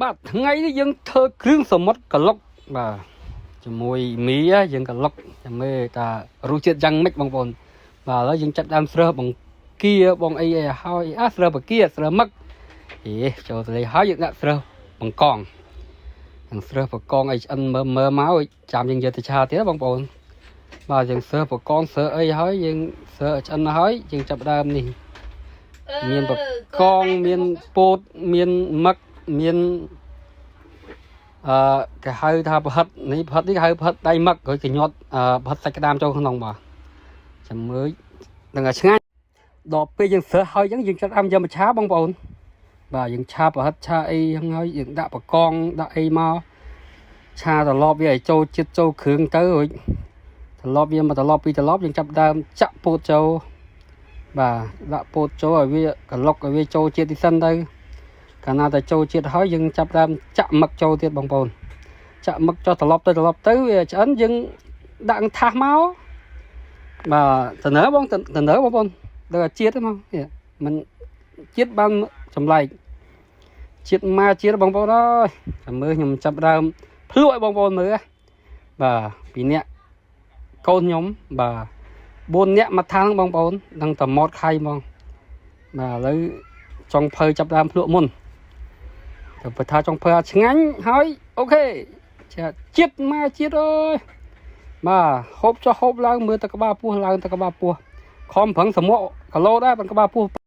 បាទថ្ងៃនេះយើងធ្វើគ្រឿងសមុទ្រក្លុកបាទជាមួយមីយើងក្លុកចាំមើលតារសជាតិយ៉ាងម៉េចបងប្អូនបាទឥឡូវយើងចាប់ដើមស្រើបង្គាបងអីហើយស្រើបង្គាស្រើមឹកចូលទៅលេហើយយើងដាក់ស្រើបង្កងយើងស្រើបង្កងអីឆ្អិនមើលមកចាំយើងយកទៅឆាទៀតបងប្អូនបាទយើងស្រើបង្កងស្រើអីហើយយើងស្រើឆ្អិនហើយយើងចាប់ដើមនេះមានបង្កងមានពោតមានមឹកមានគេហៅថាប្រហិតនេះប្រហិតនេះគេហៅប្រហិតដៃមឹករួចគេញាត់ប្រហិតសាច់ក្តាមចូលក្នុងបាទចាំមើលនឹងឲ្យឆ្ងាញ់ដល់ពេលយើងស្រើហើយអញ្ចឹងយើងចាប់យកមកឆាបងប្អូនបាទយើងឆាប្រហិតឆាអីហើយយើងដាក់បង្កងដាក់អីមកឆាត្រឡប់វាឲ្យចូលជាតិចូលគ្រឿងទៅរួចត្រឡប់វាមកត្រឡប់ពីត្រឡប់យើងចាប់ដើមចាក់ពោតចូលបាទដាក់ពោតចូលឲ្យវាក្លុកឲ្យវាចូលជាតិទីសិនទៅកាលណាតែចូលជាតិហើយយើងចាប់ដើមចាក់មឹកចូលទៀតបងប្អូនចាក់មឹកចុះត្រឡប់ទៅវាឆ្អិនយើងដាក់ថាសមកបាទតើបងប្អូនដល់ជាតិមកមិនជាតិបានចម្លែកជាតិមកជាតិបងប្អូនអើយចាំមើលខ្ញុំចាប់ដើមភ្លក់ឲ្យបងប្អូនមើលបាទពីអ្នកកូនខ្ញុំបាទ4នាក់មកថាងបងប្អូននឹងតែម៉ត់ខៃហ្មងបាទឥឡូវចង់ភៅចាប់ដើមភ្លក់មុនតែបើថាចង់ភៅឆ្ងាញ់ហើយអូខេជាតិមកជាតិអើយបាទហូបចុះហូបឡើងមើលតែក្បាលពោះឡើងតែក្បាលពោះខំប្រឹងសម្ក់គីឡូដែរប៉ុន្តែក្បាលពោះ